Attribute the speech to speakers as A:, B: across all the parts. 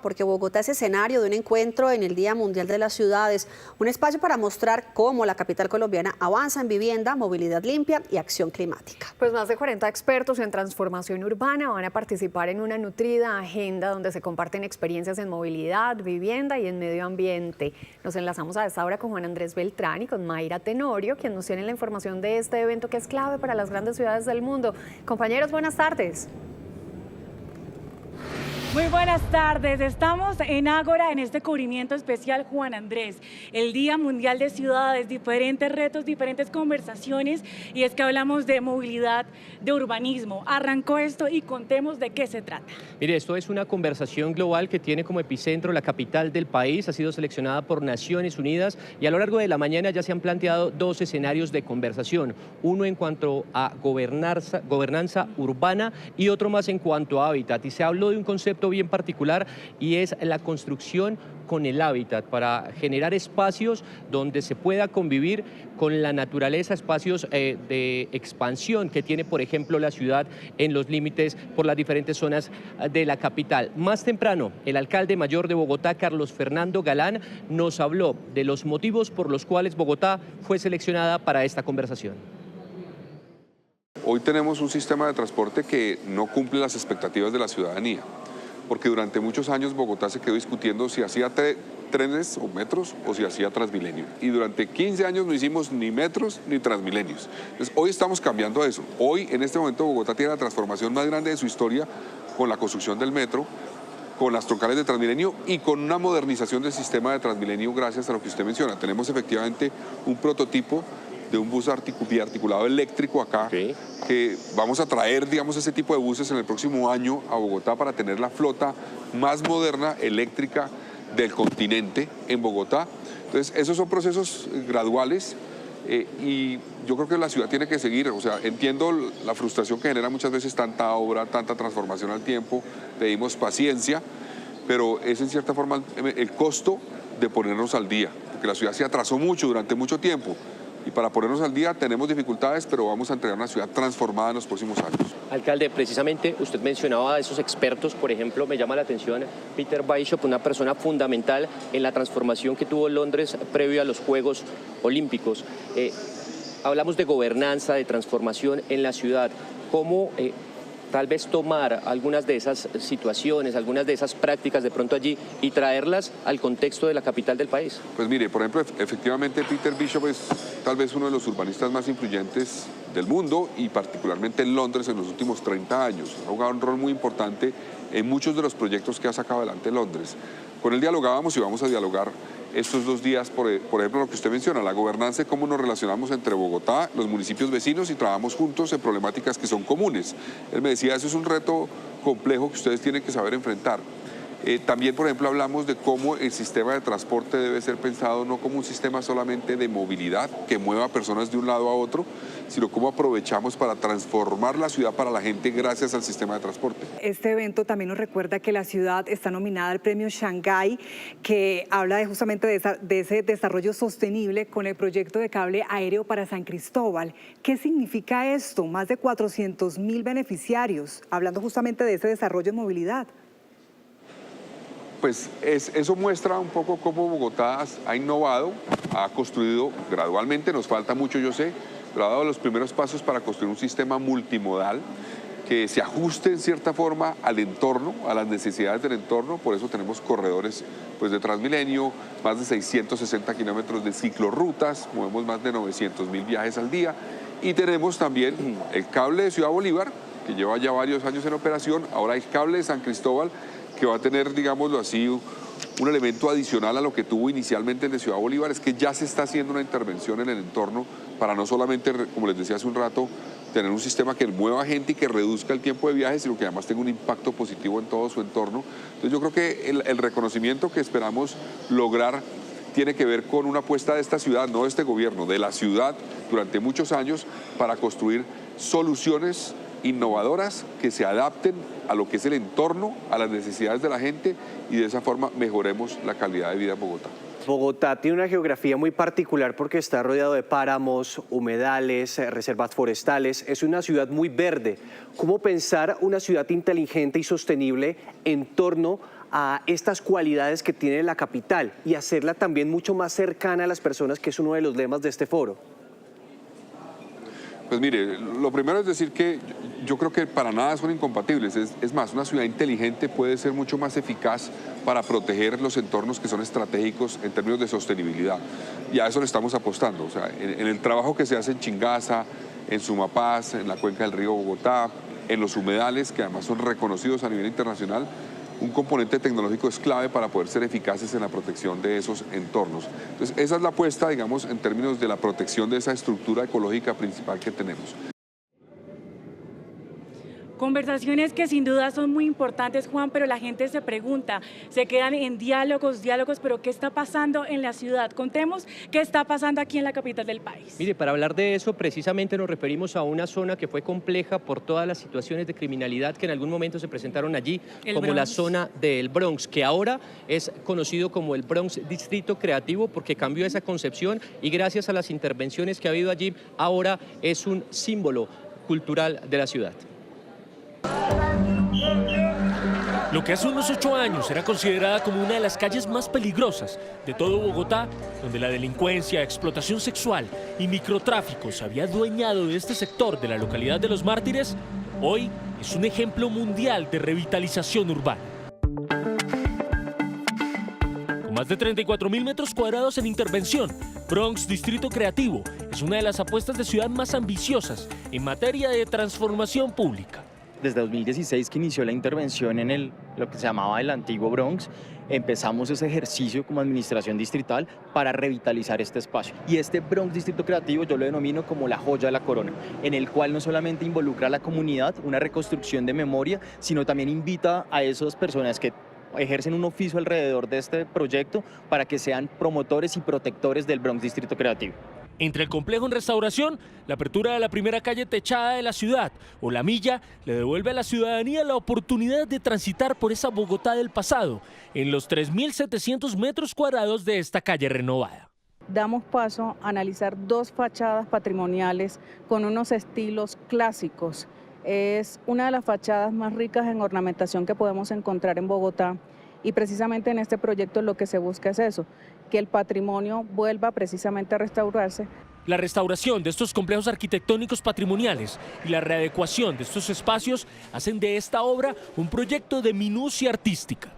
A: porque Bogotá es escenario de un encuentro en el Día Mundial de las Ciudades, un espacio para mostrar cómo la capital colombiana avanza en vivienda, movilidad limpia y acción climática.
B: Pues más de 40 expertos en transformación urbana van a participar en una nutrida agenda donde se comparten experiencias en movilidad, vivienda y en medio ambiente. Nos enlazamos a esta hora con Juan Andrés Beltrán y con Mayra Tenorio, quien nos tiene la información de este evento que es clave para las grandes ciudades del mundo. Compañeros, buenas tardes.
C: Muy buenas tardes, estamos en Ágora en este cubrimiento especial Juan Andrés, el Día Mundial de Ciudades, diferentes retos, diferentes conversaciones, y es que hablamos de movilidad, de urbanismo. Arrancó esto y contemos de qué se trata.
D: Mire, esto es una conversación global que tiene como epicentro la capital del país, ha sido seleccionada por Naciones Unidas y a lo largo de la mañana ya se han planteado dos escenarios de conversación, uno en cuanto a gobernanza urbana y otro más en cuanto a hábitat, y se habló de un concepto bien particular y es la construcción con el hábitat para generar espacios donde se pueda convivir con la naturaleza, espacios de expansión que tiene, por ejemplo, la ciudad en los límites por las diferentes zonas de la capital. Más temprano, el alcalde mayor de Bogotá, Carlos Fernando Galán, nos habló de los motivos por los cuales Bogotá fue seleccionada para esta conversación.
E: Hoy tenemos un sistema de transporte que no cumple las expectativas de la ciudadanía, porque durante muchos años Bogotá se quedó discutiendo si hacía trenes o metros o si hacía Transmilenio. Y durante 15 años no hicimos ni metros ni Transmilenios. Entonces, hoy estamos cambiando eso. Hoy, en este momento, Bogotá tiene la transformación más grande de su historia con la construcción del metro, con las troncales de Transmilenio y con una modernización del sistema de Transmilenio gracias a lo que usted menciona. Tenemos efectivamente un prototipo de un bus biarticulado eléctrico acá, sí, que vamos a traer, digamos, ese tipo de buses en el próximo año a Bogotá para tener la flota más moderna eléctrica del continente en Bogotá. Entonces, esos son procesos graduales y yo creo que la ciudad tiene que seguir. O sea, entiendo la frustración que genera muchas veces tanta obra, tanta transformación al tiempo, pedimos paciencia, pero es en cierta forma el costo de ponernos al día, porque la ciudad se atrasó mucho durante mucho tiempo. Y para ponernos al día tenemos dificultades, pero vamos a entregar una ciudad transformada en los próximos años.
D: Alcalde, precisamente usted mencionaba a esos expertos, por ejemplo, me llama la atención Peter Bishop, una persona fundamental en la transformación que tuvo Londres previo a los Juegos Olímpicos. Hablamos de gobernanza, de transformación en la ciudad. ¿Cómo tal vez tomar algunas de esas situaciones, algunas de esas prácticas de pronto allí y traerlas al contexto de la capital del país?
E: Pues mire, por ejemplo, efectivamente Peter Bishop es tal vez uno de los urbanistas más influyentes del mundo y particularmente en Londres en los últimos 30 años. Ha jugado un rol muy importante en muchos de los proyectos que ha sacado adelante Londres. Con él dialogábamos y vamos a dialogar estos 2 días, por ejemplo, lo que usted menciona, la gobernanza y cómo nos relacionamos entre Bogotá, los municipios vecinos y trabajamos juntos en problemáticas que son comunes. Él me decía, eso es un reto complejo que ustedes tienen que saber enfrentar. También, por ejemplo, hablamos de cómo el sistema de transporte debe ser pensado no como un sistema solamente de movilidad que mueva personas de un lado a otro, sino cómo aprovechamos para transformar la ciudad para la gente gracias al sistema de transporte.
F: Este evento también nos recuerda que la ciudad está nominada al premio Shanghái, que habla justamente de ese desarrollo sostenible con el proyecto de cable aéreo para San Cristóbal. ¿Qué significa esto? Más de 400.000 beneficiarios, hablando justamente de ese desarrollo en movilidad.
E: Pues eso muestra un poco cómo Bogotá ha innovado, ha construido gradualmente, nos falta mucho, yo sé, pero ha dado los primeros pasos para construir un sistema multimodal que se ajuste en cierta forma al entorno, a las necesidades del entorno. Por eso tenemos corredores pues, de Transmilenio, más de 660 kilómetros de ciclorrutas, movemos más de 900.000 viajes al día y tenemos también el cable de Ciudad Bolívar, que lleva ya varios años en operación, ahora el cable de San Cristóbal, que va a tener, digámoslo así, un elemento adicional a lo que tuvo inicialmente el de Ciudad Bolívar, es que ya se está haciendo una intervención en el entorno para no solamente, como les decía hace un rato, tener un sistema que mueva gente y que reduzca el tiempo de viaje, sino que además tenga un impacto positivo en todo su entorno. Entonces yo creo que el reconocimiento que esperamos lograr tiene que ver con una apuesta de esta ciudad, no de este gobierno, de la ciudad durante muchos años para construir soluciones innovadoras que se adapten a lo que es el entorno, a las necesidades de la gente y de esa forma mejoremos la calidad de vida en Bogotá.
G: Bogotá tiene una geografía muy particular porque está rodeado de páramos, humedales, reservas forestales. Es una ciudad muy verde. ¿Cómo pensar una ciudad inteligente y sostenible en torno a estas cualidades que tiene la capital y hacerla también mucho más cercana a las personas, que es uno de los lemas de este foro?
E: Pues mire, lo primero es decir que yo creo que para nada son incompatibles. Es más, una ciudad inteligente puede ser mucho más eficaz para proteger los entornos que son estratégicos en términos de sostenibilidad. Y a eso le estamos apostando. O sea, en el trabajo que se hace en Chingaza, en Sumapaz, en la cuenca del río Bogotá, en los humedales, que además son reconocidos a nivel internacional, un componente tecnológico es clave para poder ser eficaces en la protección de esos entornos. Entonces, esa es la apuesta, digamos, en términos de la protección de esa estructura ecológica principal que tenemos.
C: Conversaciones que sin duda son muy importantes, Juan, pero la gente se pregunta, se quedan en diálogos, pero ¿qué está pasando en la ciudad? Contemos qué está pasando aquí en la capital del país.
D: Mire, para hablar de eso, precisamente nos referimos a una zona que fue compleja por todas las situaciones de criminalidad que en algún momento se presentaron allí, como la zona del Bronx, que ahora es conocido como el Bronx Distrito Creativo, porque cambió esa concepción y gracias a las intervenciones que ha habido allí, ahora es un símbolo cultural de la ciudad.
H: Lo que hace unos 8 años era considerada como una de las calles más peligrosas de todo Bogotá, donde la delincuencia, explotación sexual y microtráfico se había adueñado de este sector de la localidad de Los Mártires, hoy es un ejemplo mundial de revitalización urbana. Con más de 34.000 metros cuadrados en intervención, Bronx Distrito Creativo es una de las apuestas de ciudad más ambiciosas en materia de transformación pública.
I: Desde 2016 que inició la intervención en lo que se llamaba el antiguo Bronx, empezamos ese ejercicio como administración distrital para revitalizar este espacio. Y este Bronx Distrito Creativo yo lo denomino como la joya de la corona, en el cual no solamente involucra a la comunidad, una reconstrucción de memoria, sino también invita a esas personas que ejercen un oficio alrededor de este proyecto para que sean promotores y protectores del Bronx Distrito Creativo.
H: Entre el complejo en restauración, la apertura de la primera calle techada de la ciudad o la milla le devuelve a la ciudadanía la oportunidad de transitar por esa Bogotá del pasado en los 3.700 metros cuadrados de esta calle renovada.
J: Damos paso a analizar 2 fachadas patrimoniales con unos estilos clásicos. Es una de las fachadas más ricas en ornamentación que podemos encontrar en Bogotá. Y precisamente en este proyecto lo que se busca es eso, que el patrimonio vuelva precisamente a restaurarse.
H: La restauración de estos complejos arquitectónicos patrimoniales y la readecuación de estos espacios hacen de esta obra un proyecto de minucia artística.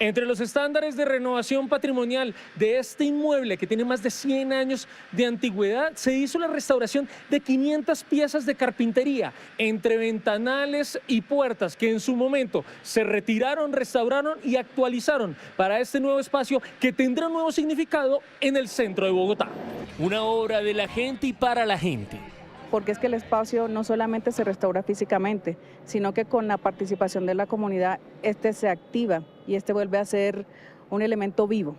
H: Entre los estándares de renovación patrimonial de este inmueble, que tiene más de 100 años de antigüedad, se hizo la restauración de 500 piezas de carpintería, entre ventanales y puertas, que en su momento se retiraron, restauraron y actualizaron para este nuevo espacio que tendrá un nuevo significado en el centro de Bogotá. Una obra de la gente y para la gente.
J: Porque es que el espacio no solamente se restaura físicamente, sino que con la participación de la comunidad se activa y vuelve a ser un elemento vivo.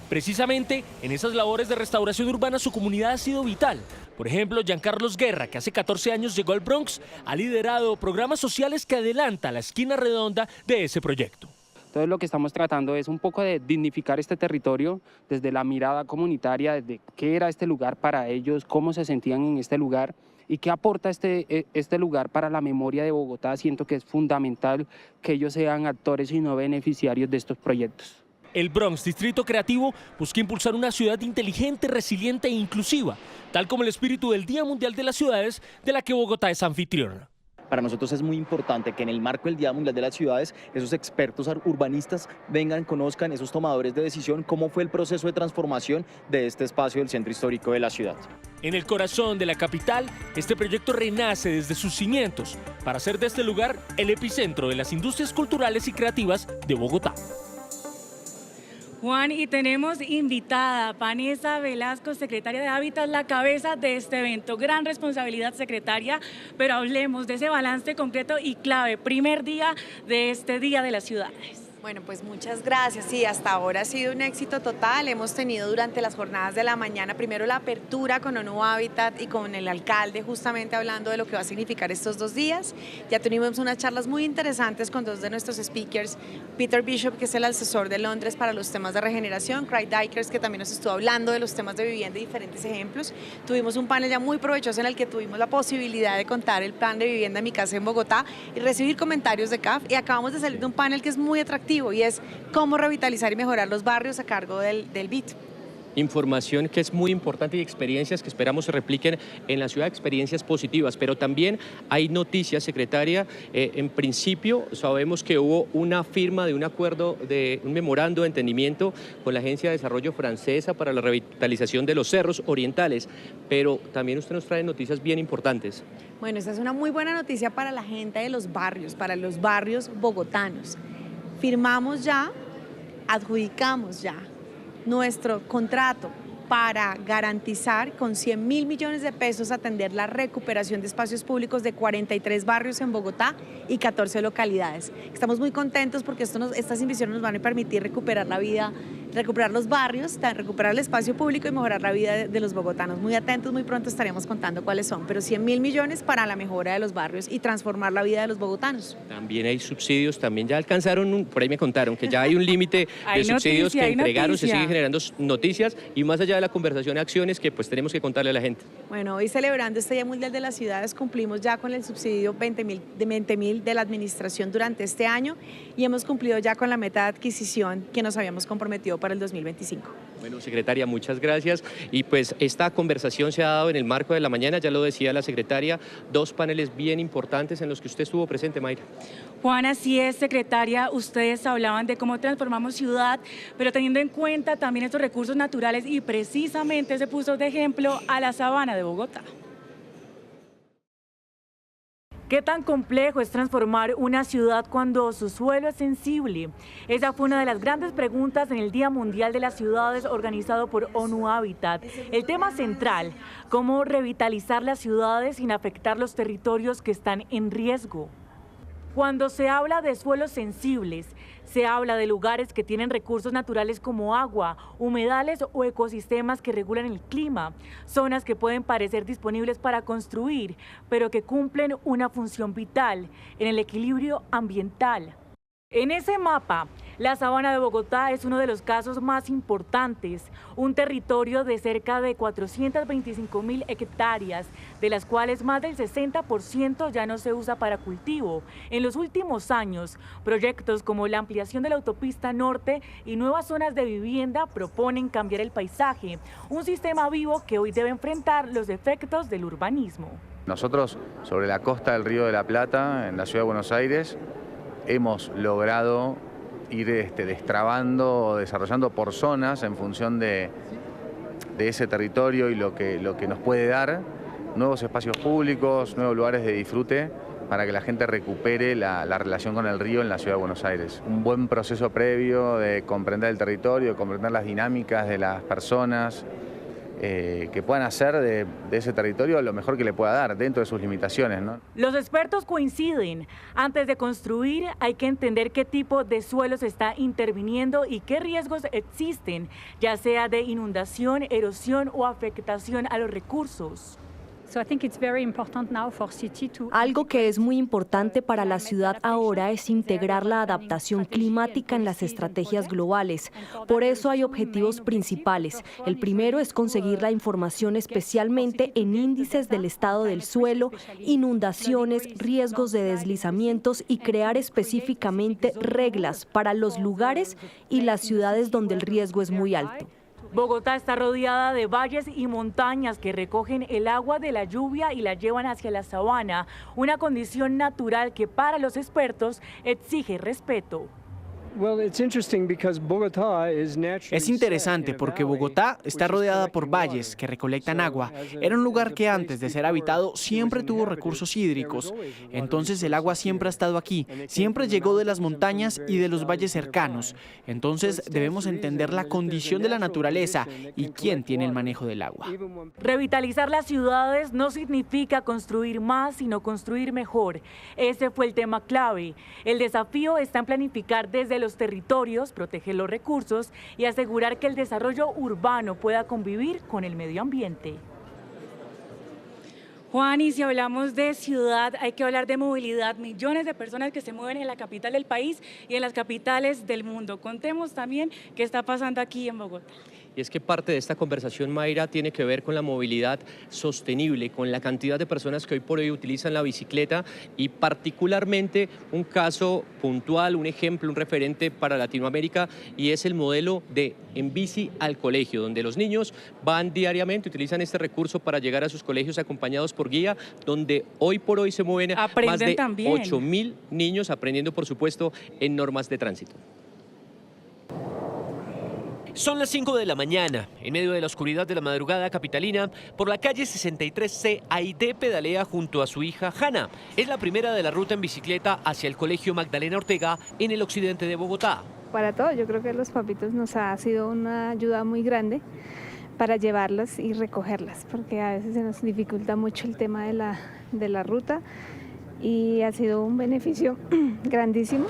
H: Precisamente en esas labores de restauración urbana su comunidad ha sido vital. Por ejemplo, Giancarlos Guerra, que hace 14 años llegó al Bronx, ha liderado programas sociales que adelanta la esquina redonda de ese proyecto.
K: Entonces lo que estamos tratando es un poco de dignificar este territorio desde la mirada comunitaria, desde qué era este lugar para ellos, cómo se sentían en este lugar y qué aporta este lugar para la memoria de Bogotá. Siento que es fundamental que ellos sean actores y no beneficiarios de estos proyectos.
H: El Bronx Distrito Creativo busca impulsar una ciudad inteligente, resiliente e inclusiva, tal como el espíritu del Día Mundial de las Ciudades, de la que Bogotá es anfitriona.
I: Para nosotros es muy importante que en el marco del Día Mundial de las Ciudades, esos expertos urbanistas vengan, conozcan, esos tomadores de decisión, cómo fue el proceso de transformación de este espacio del centro histórico de la ciudad.
H: En el corazón de la capital, este proyecto renace desde sus cimientos para hacer de este lugar el epicentro de las industrias culturales y creativas de Bogotá.
C: Juan, y tenemos invitada Vanessa Velasco, secretaria de Hábitat, la cabeza de este evento. Gran responsabilidad, secretaria, pero hablemos de ese balance concreto y clave, primer día de este Día de las Ciudades.
L: Bueno, pues muchas gracias. Sí, hasta ahora ha sido un éxito total. Hemos tenido durante las jornadas de la mañana primero la apertura con ONU Hábitat y con el alcalde justamente hablando de lo que va a significar estos 2 días. Ya tuvimos unas charlas muy interesantes con 2 de nuestros speakers, Peter Bishop, que es el asesor de Londres para los temas de regeneración, Craig Dykers, que también nos estuvo hablando de los temas de vivienda y diferentes ejemplos. Tuvimos un panel ya muy provechoso en el que tuvimos la posibilidad de contar el plan de vivienda en mi casa en Bogotá y recibir comentarios de CAF, y acabamos de salir de un panel que es muy atractivo objetivo y es cómo revitalizar y mejorar los barrios a cargo del BID.
D: Información que es muy importante y experiencias que esperamos se repliquen en la ciudad, experiencias positivas, pero también hay noticias, secretaria. En principio sabemos que hubo una firma de un acuerdo, de un memorando de entendimiento con la Agencia de Desarrollo Francesa para la revitalización de los cerros orientales, pero también usted nos trae noticias bien importantes.
L: Bueno, esta es una muy buena noticia para la gente de los barrios, para los barrios bogotanos. Firmamos ya, adjudicamos ya nuestro contrato para garantizar con 100.000 millones de pesos atender la recuperación de espacios públicos de 43 barrios en Bogotá y 14 localidades. Estamos muy contentos porque estas inversiones nos van a permitir recuperar la vida, recuperar los barrios, recuperar el espacio público y mejorar la vida de los bogotanos. Muy atentos, muy pronto estaremos contando cuáles son, pero 100.000 millones para la mejora de los barrios y transformar la vida de los bogotanos.
D: También hay subsidios, también ya alcanzaron, por ahí me contaron que ya hay un límite de subsidios que entregaron, se sigue generando noticias y más allá de la conversación, acciones que pues tenemos que contarle a la gente.
L: Bueno, hoy celebrando este Día Mundial de las Ciudades cumplimos ya con el subsidio 20.000 de la administración durante este año y hemos cumplido ya con la meta de adquisición que nos habíamos comprometido para el 2025.
D: Bueno, secretaria, muchas gracias. Y pues esta conversación se ha dado en el marco de la mañana, ya lo decía la secretaria, dos paneles bien importantes en los que usted estuvo presente, Mayra.
C: Juan, así es, secretaria, ustedes hablaban de cómo transformamos ciudad, pero teniendo en cuenta también estos recursos naturales y precisamente se puso de ejemplo a la sabana de Bogotá. ¿Qué tan complejo es transformar una ciudad cuando su suelo es sensible? Esa fue una de las grandes preguntas en el Día Mundial de las Ciudades organizado por ONU Habitat. El tema central, cómo revitalizar las ciudades sin afectar los territorios que están en riesgo. Cuando se habla de suelos sensibles, se habla de lugares que tienen recursos naturales como agua, humedales o ecosistemas que regulan el clima, zonas que pueden parecer disponibles para construir, pero que cumplen una función vital en el equilibrio ambiental. En ese mapa, la sabana de Bogotá es uno de los casos más importantes, un territorio de cerca de 425.000 hectáreas, de las cuales más del 60% ya no se usa para cultivo. En los últimos años, proyectos como la ampliación de la autopista norte y nuevas zonas de vivienda proponen cambiar el paisaje, un sistema vivo que hoy debe enfrentar los efectos del urbanismo.
M: Nosotros, sobre la costa del Río de la Plata, en la ciudad de Buenos Aires, hemos logrado ir destrabando, desarrollando por zonas en función de ese territorio y lo que nos puede dar nuevos espacios públicos, nuevos lugares de disfrute para que la gente recupere la relación con el río en la ciudad de Buenos Aires. Un buen proceso previo de comprender el territorio, de comprender las dinámicas de las personas, que puedan hacer de ese territorio lo mejor que le pueda dar dentro de sus limitaciones, ¿no?
C: Los expertos coinciden, antes de construir hay que entender qué tipo de suelo se está interviniendo y qué riesgos existen, ya sea de inundación, erosión o afectación a los recursos.
N: Algo que es muy importante para la ciudad ahora es integrar la adaptación climática en las estrategias globales. Por eso hay objetivos principales. El primero es conseguir la información especialmente en índices del estado del suelo, inundaciones, riesgos de deslizamientos y crear específicamente reglas para los lugares y las ciudades donde el riesgo es muy alto.
C: Bogotá está rodeada de valles y montañas que recogen el agua de la lluvia y la llevan hacia la sabana, una condición natural que para los expertos exige respeto.
O: Es interesante porque Bogotá está rodeada por valles que recolectan agua. Era un lugar que antes de ser habitado siempre tuvo recursos hídricos. Entonces el agua siempre ha estado aquí, siempre llegó de las montañas y de los valles cercanos. Entonces debemos entender la condición de la naturaleza y quién tiene el manejo del agua.
C: Revitalizar las ciudades no significa construir más, sino construir mejor. Ese fue el tema clave. El desafío está en planificar desde los territorios, proteger los recursos y asegurar que el desarrollo urbano pueda convivir con el medio ambiente. Juan, y si hablamos de ciudad, hay que hablar de movilidad. Millones de personas que se mueven en la capital del país y en las capitales del mundo. Contemos también qué está pasando aquí en Bogotá.
D: y es que parte de esta conversación, Mayra, tiene que ver con la movilidad sostenible, con la cantidad de personas que hoy por hoy utilizan la bicicleta y particularmente un caso puntual, un ejemplo, un referente para Latinoamérica, y es el modelo de En Bici al Colegio, donde los niños van diariamente, utilizan este recurso para llegar a sus colegios acompañados por guía, donde hoy por hoy se mueven más de 8.000 niños aprendiendo, por supuesto, en normas de tránsito.
P: Son las 5 de la mañana. En medio de la oscuridad de la madrugada capitalina, por la calle 63C, Aide pedalea junto a su hija Hanna. Es la primera de la ruta en bicicleta hacia el Colegio Magdalena Ortega en el occidente de Bogotá.
Q: Para todos, yo creo que los papitos nos ha sido una ayuda muy grande para llevarlas y recogerlas, porque a veces se nos dificulta mucho el tema de la ruta y ha sido un beneficio grandísimo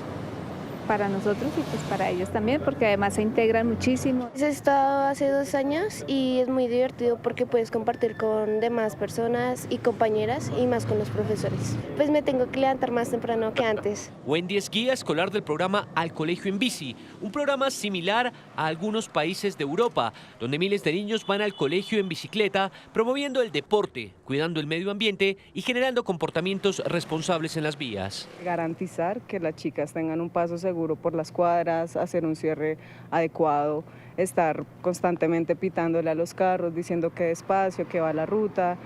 Q: para nosotros y pues para ellos también, porque además se integran muchísimo.
R: He estado hace 2 años y es muy divertido porque puedes compartir con demás personas y compañeras y más con los profesores. Pues me tengo que levantar más temprano que antes.
P: Wendy es guía escolar del programa Al Colegio en Bici, un programa similar a algunos países de Europa, donde miles de niños van al colegio en bicicleta, promoviendo el deporte, cuidando el medio ambiente y generando comportamientos responsables en las vías.
J: Garantizar que las chicas tengan un paso seguro por las cuadras, hacer un cierre adecuado, estar constantemente pitándole a los carros, diciendo que despacio, que va la ruta.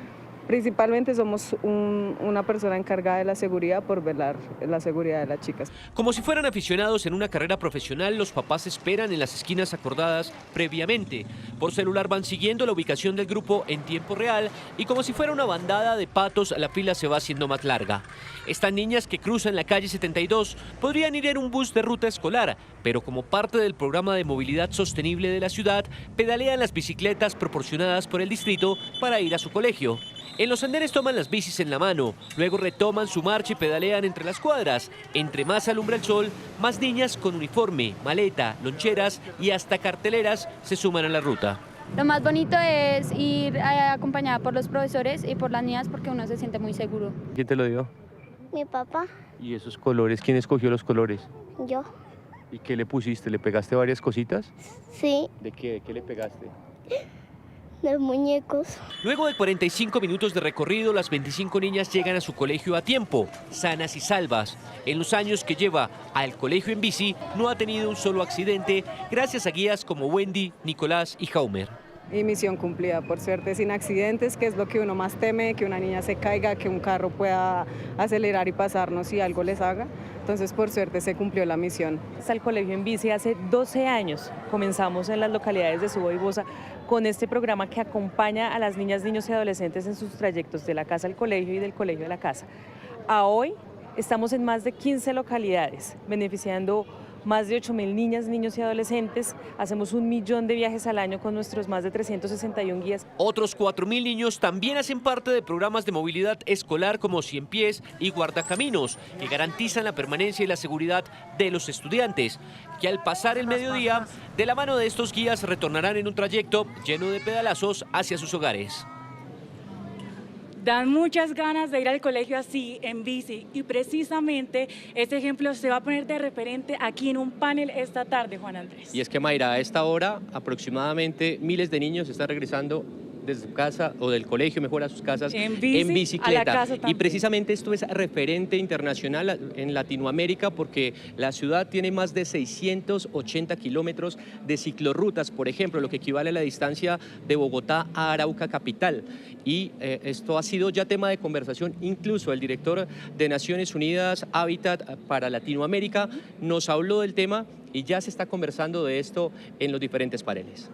J: Principalmente somos una persona encargada de la seguridad por velar la seguridad de las chicas.
P: Como si fueran aficionados en una carrera profesional, los papás esperan en las esquinas acordadas previamente. Por celular van siguiendo la ubicación del grupo en tiempo real y como si fuera una bandada de patos, la fila se va haciendo más larga. Estas niñas que cruzan la calle 72 podrían ir en un bus de ruta escolar, pero como parte del programa de movilidad sostenible de la ciudad, pedalean las bicicletas proporcionadas por el distrito para ir a su colegio. En los andenes toman las bicis en la mano, luego retoman su marcha y pedalean entre las cuadras. Entre más alumbra el sol, más niñas con uniforme, maleta, loncheras y hasta carteleras se suman a la ruta.
S: Lo más bonito es ir acompañada por los profesores y por las niñas porque uno se siente muy seguro.
D: ¿Quién te lo dio?
R: Mi papá.
D: ¿Y esos colores? ¿Quién escogió los colores?
R: Yo.
D: ¿Y qué le pusiste? ¿Le pegaste varias cositas?
R: Sí.
D: ¿De qué? ¿Qué le pegaste?
R: De muñecos.
P: Luego de 45 minutos de recorrido, las 25 niñas llegan a su colegio a tiempo, sanas y salvas. En los años que lleva al colegio en bici, no ha tenido un solo accidente, gracias a guías como Wendy, Nicolás y Jaumer.
J: Y misión cumplida, por suerte, sin accidentes, que es lo que uno más teme, que una niña se caiga, que un carro pueda acelerar y pasarnos si algo les haga. Entonces, por suerte, se cumplió la misión.
T: Hasta el colegio en bici hace 12 años. Comenzamos en las localidades de Suba y Bosa con este programa que acompaña a las niñas, niños y adolescentes en sus trayectos de la casa al colegio y del colegio a la casa. A hoy estamos en más de 15 localidades, beneficiando más de 8.000 niñas, niños y adolescentes. Hacemos 1 millón de viajes al año con nuestros más de 361 guías.
P: Otros 4.000 niños también hacen parte de programas de movilidad escolar como Cien Pies y Guardacaminos, que garantizan la permanencia y la seguridad de los estudiantes, que al pasar el mediodía, de la mano de estos guías retornarán en un trayecto lleno de pedalazos hacia sus hogares.
C: Dan muchas ganas de ir al colegio así, en bici, y precisamente este ejemplo se va a poner de referente aquí en un panel esta tarde, Juan Andrés.
D: Y es que, Mayra, a esta hora aproximadamente miles de niños están regresando desde su casa o del colegio, mejor, a sus casas
C: en bicicleta.
D: A la casa y precisamente esto es referente internacional en Latinoamérica porque la ciudad tiene más de 680 kilómetros de ciclorrutas, por ejemplo, lo que equivale a la distancia de Bogotá a Arauca capital. Y esto ha sido ya tema de conversación, incluso el director de Naciones Unidas Hábitat para Latinoamérica nos habló del tema y ya se está conversando de esto en los diferentes paneles.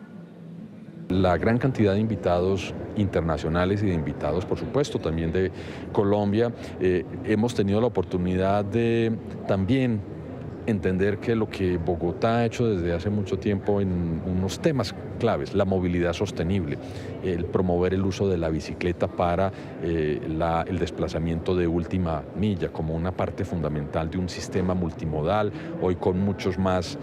U: La gran cantidad de invitados internacionales y de invitados, por supuesto, también de Colombia, hemos tenido la oportunidad de también entender que lo que Bogotá ha hecho desde hace mucho tiempo en unos temas claves, la movilidad sostenible, el promover el uso de la bicicleta para el desplazamiento de última milla como una parte fundamental de un sistema multimodal, hoy con muchas más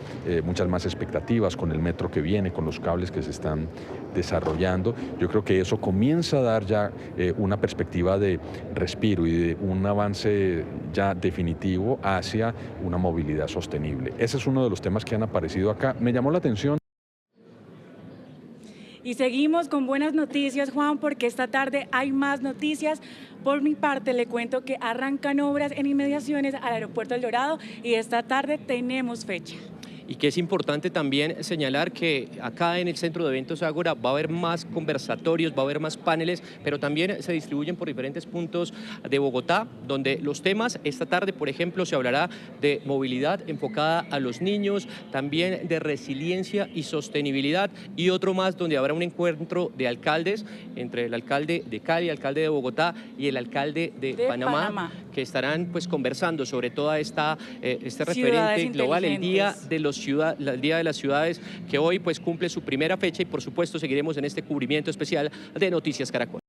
U: expectativas, con el metro que viene, con los cables que se están desarrollando. Yo creo que eso comienza a dar ya una perspectiva de respiro y de un avance ya definitivo hacia una movilidad sostenible. Ese es uno de los temas que han aparecido acá. Me llamó la atención.
C: Y seguimos con buenas noticias, Juan, porque esta tarde hay más noticias. Por mi parte, le cuento que arrancan obras en inmediaciones al aeropuerto El Dorado y esta tarde tenemos fecha.
D: Y que es importante también señalar que acá en el Centro de Eventos Ágora va a haber más conversatorios, va a haber más paneles, pero también se distribuyen por diferentes puntos de Bogotá, donde los temas, esta tarde, por ejemplo, se hablará de movilidad enfocada a los niños, también de resiliencia y sostenibilidad, y otro más donde habrá un encuentro de alcaldes, entre el alcalde de Cali, el alcalde de Bogotá y el alcalde de Panamá, que estarán pues conversando sobre toda este referente global, el Día de las Ciudades, que hoy pues cumple su primera fecha, y por supuesto seguiremos en este cubrimiento especial de Noticias Caracol.